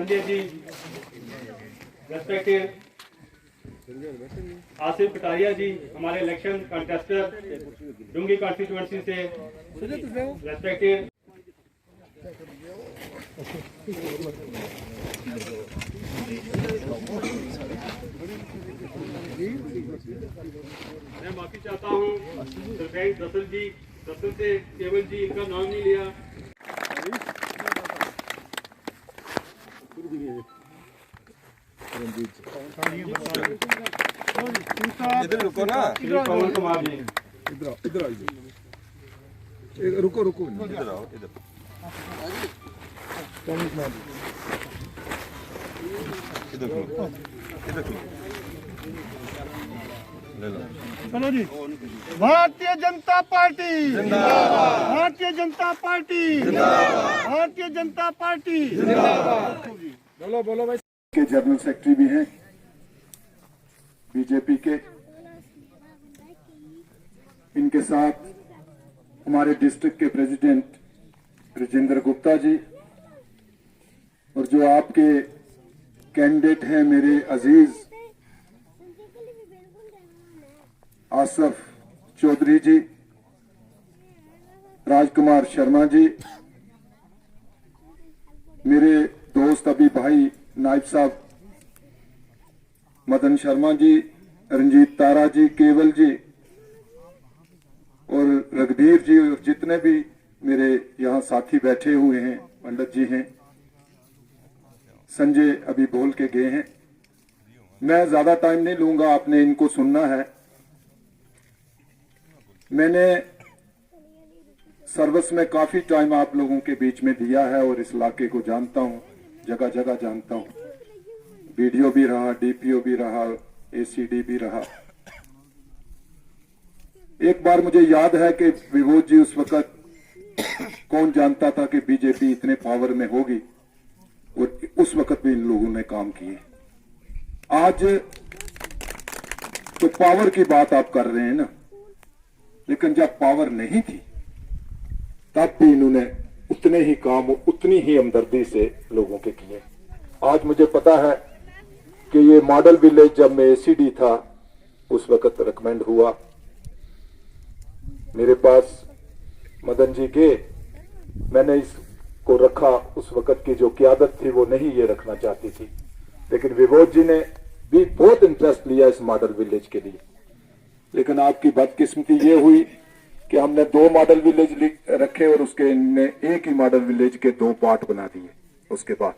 Sanjay ji, respected Asif Kataria जी, हमारे election कंटेस्टर डुंगी constituency से, respected मैं माफी चाहता हूँ सरकारी दसल से केवल जी, इनका नाम नहीं लिया। इधर रुको ना, पवन कुमार जी, इधर आइए, रुको इधर आओ, इधर इधर ले लो। चलो जी। भारतीय जनता पार्टी जिंदाबाद, भारतीय जनता पार्टी जिंदाबाद, भारतीय जनता पार्टी जिंदाबाद। बोलो भाई। के जनरल सेक्रेटरी भी हैं बीजेपी के, इनके साथ हमारे डिस्ट्रिक्ट के प्रेसिडेंट राजेंद्र गुप्ता जी, और जो आपके कैंडिडेट हैं मेरे अजीज आसफ चौधरी जी, राजकुमार शर्मा जी, मेरे दोस्त अभी भाई नायब साहब मदन शर्मा जी, रंजीत तारा जी, केवल जी और रघुबीर जी, और जितने भी मेरे यहाँ साथी बैठे हुए हैं, पंडित जी हैं, संजय अभी बोल के गए हैं। मैं ज्यादा टाइम नहीं लूंगा, आपने इनको सुनना है। मैंने सर्विस में काफी टाइम आप लोगों के बीच में दिया है और इस इलाके को जानता हूं, जगह जगह जानता हूं। बीडीओ भी रहा, डीपीओ भी रहा, एसीडी भी रहा। एक बार मुझे याद है कि विभूत जी उस वक्त कौन जानता था कि बीजेपी इतने पावर में होगी, और उस वक्त भी इन लोगों ने काम किए। आज तो पावर की बात आप कर रहे हैं ना, लेकिन जब पावर नहीं थी तब भी इन्होंने उतने ही काम, उतनी ही हमदर्दी से लोगों के किए। आज मुझे पता है कि ये मॉडल विलेज जब मैं एसीडी था उस वक्त रिकमेंड हुआ, मेरे पास मदन जी के, मैंने इसको रखा। उस वक्त की जो क्यादत थी वो नहीं ये रखना चाहती थी, लेकिन विभूत जी ने भी बहुत इंटरेस्ट लिया इस मॉडल विलेज के लिए। लेकिन आपकी बदकिस्मती ये हुई कि हमने 2 मॉडल विलेज रखे और उसके इनने एक ही मॉडल विलेज के 2 पार्ट बना दिए। उसके बाद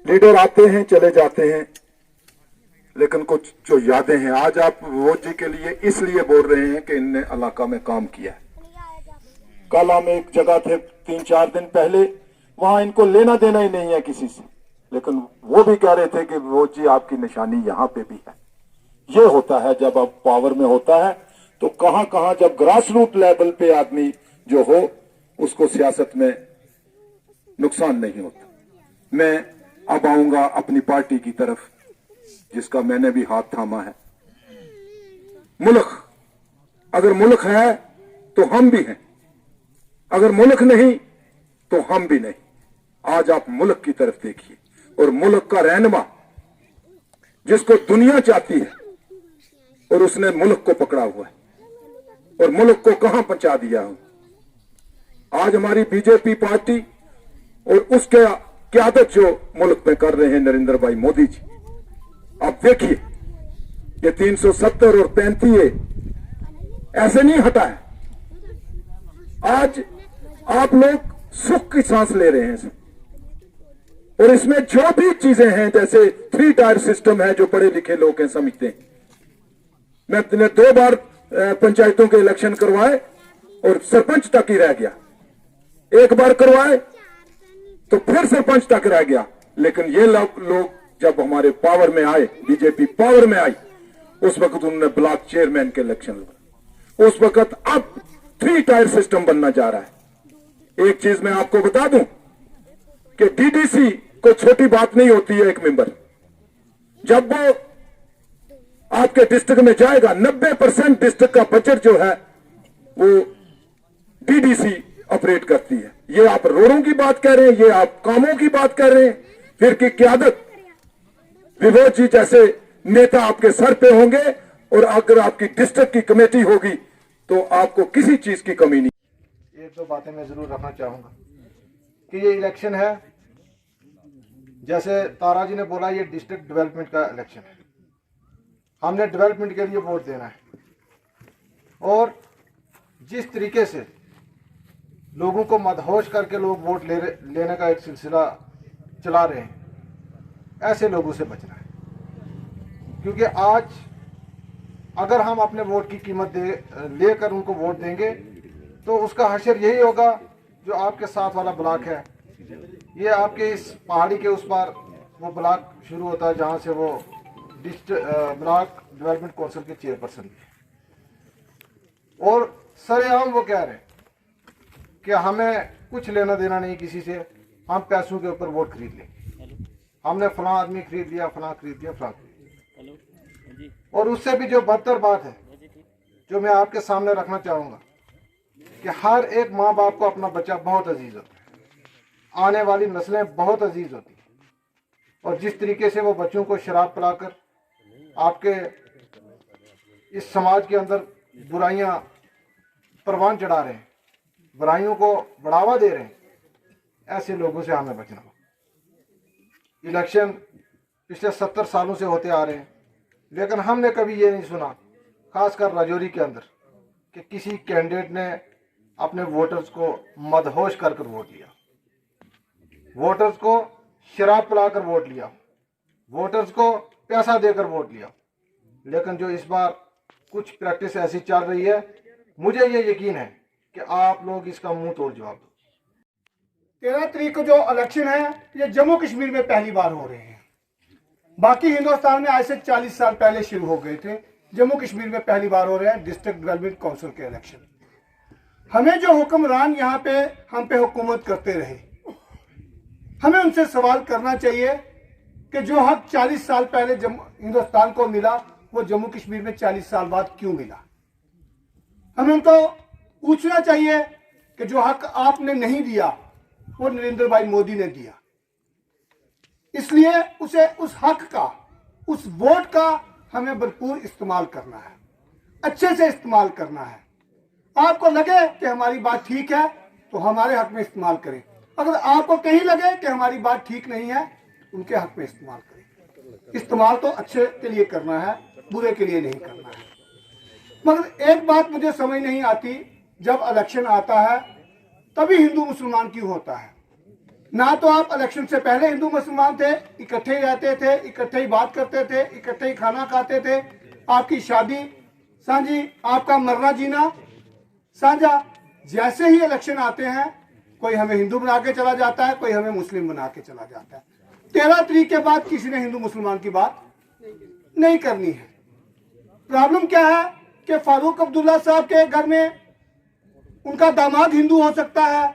लीडर आते हैं चले जाते हैं, लेकिन कुछ जो यादें हैं, आज आप विभूत जी के लिए इसलिए बोल रहे हैं कि इनने इलाका में काम किया है। कल हम एक जगह थे 3-4 दिन पहले, वहां इनको लेना देना ही नहीं है किसी से, लेकिन वो भी कह रहे थे कि विभूत जी आपकी निशानी यहां पे भी है। ये होता है जब आप पावर में होता है, तो कहां कहां जब ग्रास रूट लेवल पे आदमी जो हो उसको सियासत में नुकसान नहीं होता। मैं अब आऊंगा अपनी पार्टी की तरफ, जिसका मैंने भी हाथ थामा है। मुल्क, अगर मुल्क है तो हम भी हैं, अगर मुल्क नहीं तो हम भी नहीं। आज आप मुल्क की तरफ देखिए, और मुल्क का रहनुमा जिसको दुनिया चाहती है, और उसने मुल्क को पकड़ा हुआ है और मुल्क को कहां पहुंचा दिया हूं। आज हमारी बीजेपी पार्टी और उसके क्यादत जो मुल्क में कर रहे हैं नरेंद्र भाई मोदी जी, आप देखिए ये 370 और 35 ऐसे नहीं हटा है। आज आप लोग सुख की सांस ले रहे हैं, और इसमें जो भी चीजें हैं, जैसे 3 टायर सिस्टम है, जो पढ़े लिखे लोग हैं समझते हैं। मैंने 2 बार पंचायतों के इलेक्शन करवाए और सरपंच तक ही रह गया, 1 बार करवाए तो फिर सरपंच तक रह गया। लेकिन ये लोग जब हमारे पावर में आए, बीजेपी पावर में आई, उस वक्त उन्होंने ब्लॉक चेयरमैन के इलेक्शन लगा। उस वक्त अब 3 टायर सिस्टम बनना जा रहा है। एक चीज मैं आपको बता दूं कि डीडीसी को छोटी बात नहीं होती है एक मेंबर। जब वो आपके डिस्ट्रिक्ट में जाएगा, 90% डिस्ट्रिक्ट का बजट जो है वो डीडीसी ऑपरेट करती है। ये आप रोडों की बात कर रहे हैं, ये आप कामों की बात कर रहे हैं, फिर की क्यादत विभोद जी जैसे नेता आपके सर पे होंगे, और अगर आपकी डिस्ट्रिक्ट की कमेटी होगी तो आपको किसी चीज की कमी नहीं। एक दो बातें मैं जरूर रखना चाहूंगा कि ये इलेक्शन है, जैसे तारा जी ने बोला, ये डिस्ट्रिक्ट डेवलपमेंट का इलेक्शन है। हमने डेवलपमेंट के लिए वोट देना है, और जिस तरीके से लोगों को मदहोश करके लोग वोट लेने का एक सिलसिला चला रहे हैं, ऐसे लोगों से बचना है। क्योंकि आज अगर हम अपने वोट की कीमत लेकर उनको वोट देंगे तो उसका हशर यही होगा, जो आपके साथ वाला ब्लॉक है, ये आपके इस पहाड़ी के उस पार वो ब्लॉक शुरू होता है जहाँ से वो ब्लॉक डेवलपमेंट काउंसिल के चेयरपर्सन भी, और सरेआम वो कह रहे हैं कि हमें कुछ लेना देना नहीं किसी से, हम पैसों के ऊपर वोट खरीद लेंगे, हमने फलां आदमी खरीद लिया, फलां खरीद लिया, फलां खरीद लिया। और उससे भी जो बदतर बात है, जो मैं आपके सामने रखना चाहूँगा, कि हर एक माँ बाप को अपना बच्चा बहुत अजीज होता है, आने वाली नस्लें बहुत अजीज होती हैं, और जिस तरीके से वो बच्चों को शराब पिलाकर आपके इस समाज के अंदर बुराइयां परवान चढ़ा रहे हैं, बुराइयों को बढ़ावा दे रहे हैं, ऐसे लोगों से हमें बचना होगा। इलेक्शन पिछले 70 सालों से होते आ रहे हैं, लेकिन हमने कभी ये नहीं सुना, खासकर राजौरी के अंदर, कि किसी कैंडिडेट ने अपने वोटर्स को मदहोश कर वोट लिया, वोटर्स को शराब पिलाकर वोट लिया, वोटर्स को पैसा देकर वोट लिया। लेकिन जो इस बार कुछ प्रैक्टिस ऐसी चल रही है, मुझे ये यकीन है कि आप लोग इसका मुंह तोड़ जवाब दो। 13 तारीख को जो इलेक्शन है, ये जम्मू कश्मीर में पहली बार हो रहे हैं। बाकी हिंदुस्तान में आज से 40 साल पहले शुरू हो गए थे, जम्मू कश्मीर में पहली बार हो रहे हैं डिस्ट्रिक्ट डेवलपमेंट काउंसिल के इलेक्शन। हमें जो हुक्मरान यहाँ पे हम पे हुकूमत करते रहे, हमें उनसे सवाल करना चाहिए कि जो हक 40 साल पहले हिंदुस्तान को मिला, वो जम्मू कश्मीर में 40 साल बाद क्यों मिला। हमें उनको पूछना चाहिए कि जो हक आपने नहीं दिया, वो नरेंद्र भाई मोदी ने दिया, इसलिए उसे उस हक का, उस वोट का हमें भरपूर इस्तेमाल करना है, अच्छे से इस्तेमाल करना है। आपको लगे कि हमारी बात ठीक है तो हमारे हक में इस्तेमाल करें, अगर आपको कहीं लगे कि हमारी बात ठीक नहीं है, उनके हक में इस्तेमाल करें। इस्तेमाल तो अच्छे के लिए करना है, बुरे के लिए नहीं करना है। मगर एक बात मुझे समझ नहीं आती, जब इलेक्शन आता है तभी हिंदू मुसलमान क्यों होता है। ना तो आप इलेक्शन से पहले हिंदू मुसलमान थे, इकट्ठे ही रहते थे, इकट्ठे ही बात करते थे, इकट्ठे ही खाना खाते थे, आपकी शादी साझी, आपका मरना जीना साझा। जैसे ही इलेक्शन आते हैं, कोई हमें हिंदू बना के चला जाता है, कोई हमें मुस्लिम बना के चला जाता है। 13 तारीख के बाद किसी ने हिंदू मुसलमान की बात नहीं करनी है। प्रॉब्लम क्या है कि फारूक अब्दुल्ला साहब के घर में उनका दामाद हिंदू हो सकता है,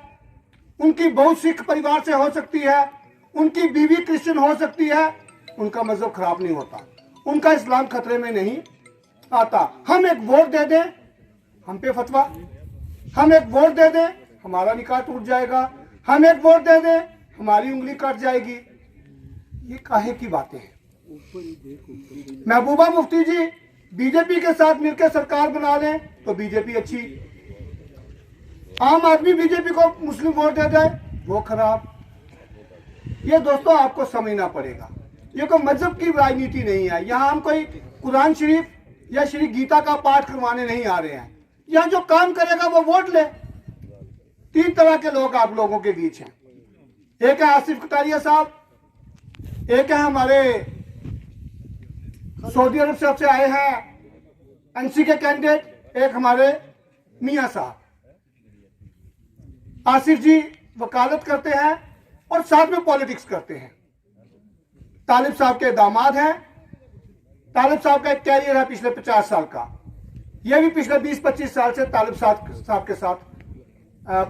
उनकी बहू सिख परिवार से हो सकती है, उनकी बीवी क्रिश्चियन हो सकती है, उनका मजहब खराब नहीं होता, उनका इस्लाम खतरे में नहीं आता। हम एक वोट दे दें, हम पे फतवा, हम एक वोट दे दें, हमारा निकाह टूट जाएगा, हम एक वोट दे दें, हमारी उंगली कट जाएगी। ये काहे की बातें हैं। महबूबा मुफ्ती जी बीजेपी के साथ मिलकर सरकार बना लें तो बीजेपी अच्छी, आम आदमी बीजेपी को मुस्लिम वोट दे दे वो खराब। ये दोस्तों आपको समझना पड़ेगा, ये कोई मजहब की राजनीति नहीं है। यहाँ हम कोई कुरान शरीफ या श्री गीता का पाठ करवाने नहीं आ रहे हैं। यहाँ जो काम करेगा वो वोट ले। 3 तरह के लोग आप लोगों के बीच हैं, एक है आसिफ कटारिया साहब, एक है हमारे सऊदी अरब से आए हैं एनसी के कैंडिडेट, एक हमारे मियां साहब। आसिफ जी वकालत करते हैं और साथ में पॉलिटिक्स करते हैं। तालिब साहब के दामाद हैं, तालिब साहब का एक कैरियर है पिछले 50 साल का, ये भी पिछले 20-25 साल से तालिब साहब के साथ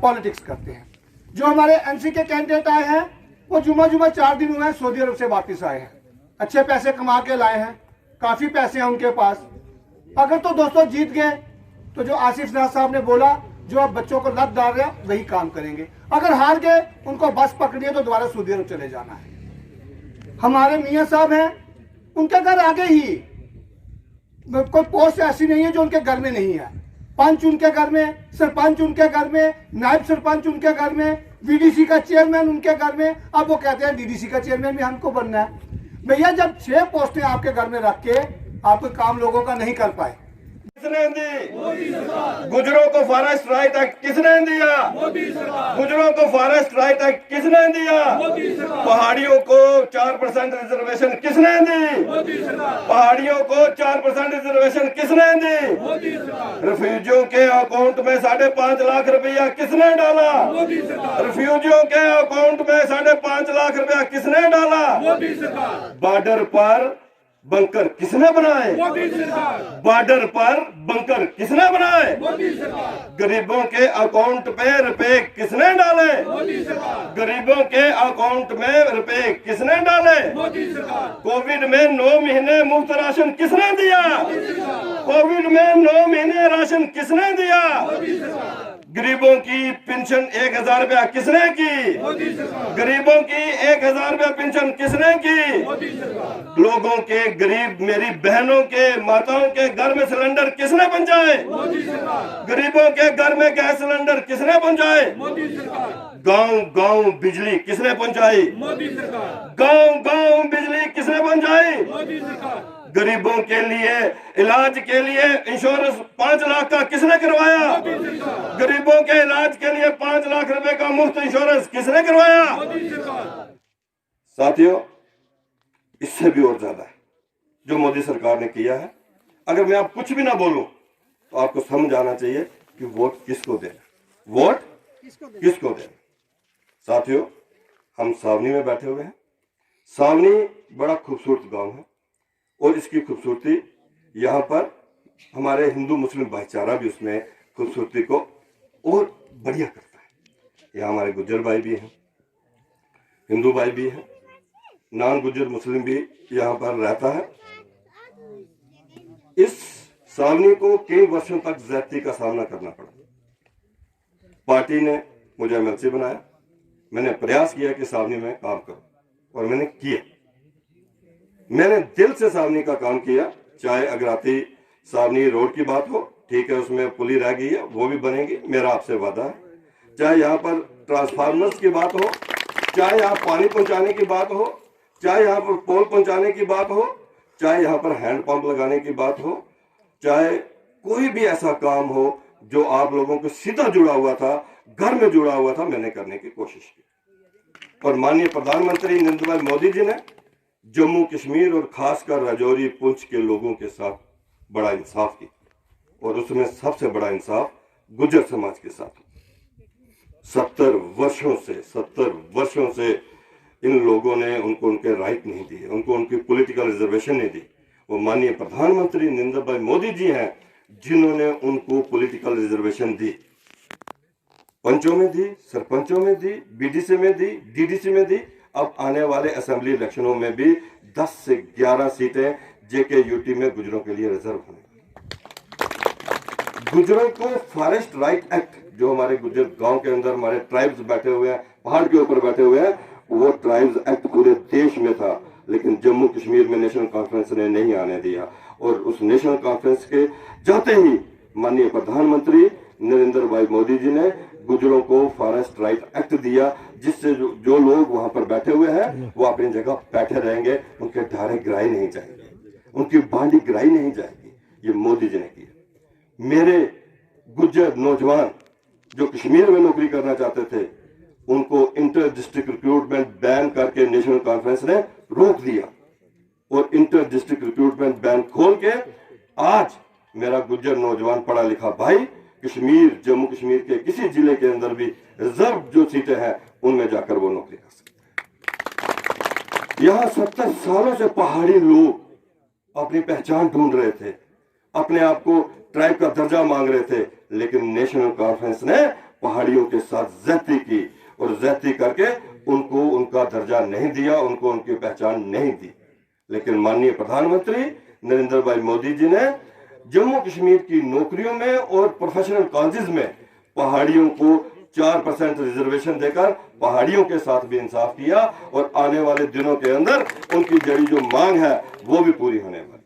पॉलिटिक्स करते हैं। जो हमारे एनसी के कैंडिडेट आए हैं, वो जुमा 4 दिन हुए हैं सऊदी अरब से वापस आए हैं, अच्छे पैसे कमा के लाए हैं, काफी पैसे हैं उनके पास। अगर तो दोस्तों जीत गए तो जो आसिफ साहब ने बोला जो अब बच्चों को लत डाल रहे हैं वही काम करेंगे। अगर हार गए उनको बस पकड़ी है तो दोबारा सऊदी अरब चले जाना है। हमारे मियाँ साहब हैं, उनके घर आगे ही कोई पोस्ट ऐसी नहीं है जो उनके घर में नहीं है। पंच उनके घर में, सरपंच उनके घर में, नायब सरपंच उनके घर में, बीडीसी का चेयरमैन उनके घर में। अब वो कहते हैं डीडीसी का चेयरमैन भी हमको बनना है। भैया जब 6 पोस्टें आपके घर में रख के आप कोई काम लोगों का नहीं कर पाए। किसने दी? गुजरों को फॉरेस्ट राइट एक्ट किसने दिया? गुजरों को फॉरेस्ट राइट एक्ट किसने दिया? पहाड़ियों को 4% रिजर्वेशन किसने दी? पहाड़ियों को 4% रिजर्वेशन किसने दी? रिफ्यूजियों के अकाउंट में 5.5 लाख रुपया किसने डाला? रिफ्यूजियों के अकाउंट में 5.5 लाख रुपया किसने डाला? बॉर्डर पर बंकर किसने बनाए? बॉर्डर पर बंकर किसने बनाए? गरीबों के अकाउंट पे रुपए किसने डाले? गरीबों के अकाउंट में रुपए किसने डाले? कोविड में 9 महीने मुफ्त राशन किसने दिया? कोविड में 9 महीने राशन किसने दिया? गरीबों की पेंशन 1000 रुपया किसने की? गरीबों की 1000 रुपया पेंशन किसने की? लोगों के गरीब मेरी बहनों के माताओं के घर में सिलेंडर किसने पहुंचाए? गरीबों के घर में गैस सिलेंडर किसने पहुंचाए? गांव गांव बिजली किसने पहुंचाई? गांव गांव बिजली किसने पहुंचाई? गरीबों के लिए इलाज के लिए इंश्योरेंस 5 लाख का किसने करवाया? गरीबों के इलाज के लिए 5 लाख रुपए का मुफ्त इंश्योरेंस किसने करवाया? साथियों, इससे भी और ज्यादा है जो मोदी सरकार ने किया है। अगर मैं आप कुछ भी ना बोलूं तो आपको समझ आना चाहिए कि वोट किसको देना, वोट किसको देना। साथियों, हम सावनी में बैठे हुए हैं। सावनी बड़ा खूबसूरत गांव है और इसकी खूबसूरती यहाँ पर हमारे हिंदू मुस्लिम भाईचारा भी उसमें खूबसूरती को और बढ़िया करता है। यहाँ हमारे गुज्जर भाई भी हैं, हिंदू भाई भी हैं, नॉन गुज्जर मुस्लिम भी यहाँ पर रहता है। इस सावनी को कई वर्षों तक ज्यादती का सामना करना पड़ा। पार्टी ने मुझे एमएलसी बनाया, मैंने प्रयास किया कि सावनी में काम करूं और मैंने किया। मैंने दिल से सावनी का काम किया। चाहे अगराती सावनी रोड की बात हो, ठीक है, उसमें पुली रह गई है, वो भी बनेगी, मेरा आपसे वादा है। चाहे यहाँ पर ट्रांसफार्मर्स की बात हो, चाहे यहाँ पानी पहुंचाने की बात हो, चाहे यहाँ पर पोल पहुंचाने की बात हो, चाहे यहाँ पर हैंड पंप लगाने की बात हो, चाहे कोई भी ऐसा काम हो जो आप लोगों को सीधा जुड़ा हुआ था, घर में जुड़ा हुआ था, मैंने करने की कोशिश की। और माननीय प्रधानमंत्री नरेंद्र भाई मोदी जी ने जम्मू कश्मीर और खासकर राजौरी पुंछ के लोगों के साथ बड़ा इंसाफ किया और उसमें सबसे बड़ा इंसाफ गुज्जर समाज के साथ। 70 वर्षों से इन लोगों ने उनको उनके राइट नहीं दिए, उनको उनकी पॉलिटिकल रिजर्वेशन नहीं दी। वो माननीय प्रधानमंत्री नरेंद्र भाई मोदी जी हैं जिन्होंने उनको पॉलिटिकल रिजर्वेशन दी। पंचों में दी, सरपंचों में दी, बीडीसी में दी, डीडीसी में दी। अब आने वाले असेंबली इलेक्शनों में भी 10 से 11 सीटें जेके यूटी में गुजरों के लिए रिजर्व होंगी। गुजरों को फॉरेस्ट राइट एक्ट, जो हमारे गुजर गांव के अंदर हमारे ट्राइब्स बैठे हुए हैं, पहाड़ के ऊपर बैठे हुए हैं, वो ट्राइब्स एक्ट पूरे देश में था, लेकिन जम्मू कश्मीर में नेशनल कॉन्फ्रेंस ने नहीं आने दिया। और उस नेशनल कॉन्फ्रेंस के जाते ही माननीय प्रधानमंत्री नरेंद्र भाई मोदी जी ने गुजरों को फॉरेस्ट राइट एक्ट दिया, जिससे जो लोग वहां पर बैठे हुए हैं वो अपनी जगह बैठे रहेंगे, उनके ढारे गिराई नहीं जाएंगे, उनकी बांडी गिराई नहीं जाएगी। ये मोदी जी ने किया। मेरे गुज्जर नौजवान जो कश्मीर में नौकरी करना चाहते थे, उनको इंटर डिस्ट्रिक्ट रिक्रूटमेंट बैन करके नेशनल कॉन्फ्रेंस ने रोक दिया और इंटर डिस्ट्रिक्ट रिक्रूटमेंट बैन खोल के आज मेरा गुज्जर नौजवान पढ़ा लिखा भाई कश्मीर, जम्मू कश्मीर के किसी जिले के अंदर भी रिजर्व जो सीटें हैं उनमें जाकर वो नौकरी कर सकते हैं। यहां 70 सालों से पहाड़ी लोग अपनी पहचान ढूंढ रहे थे, अपने आप को ट्राइब का दर्जा मांग रहे थे, लेकिन नेशनल कॉन्फ्रेंस ने पहाड़ियों के साथ ज्यादती की और ज्यादती करके उनको उनका दर्जा नहीं दिया, उनको उनकी पहचान नहीं दी। लेकिन माननीय प्रधानमंत्री नरेंद्र भाई मोदी जी ने जम्मू कश्मीर की नौकरियों में और प्रोफेशनल कॉलेजेस में पहाड़ियों को 4% रिजर्वेशन देकर पहाड़ियों के साथ भी इंसाफ किया और आने वाले दिनों के अंदर उनकी जड़ी जो मांग है वो भी पूरी होने वाली।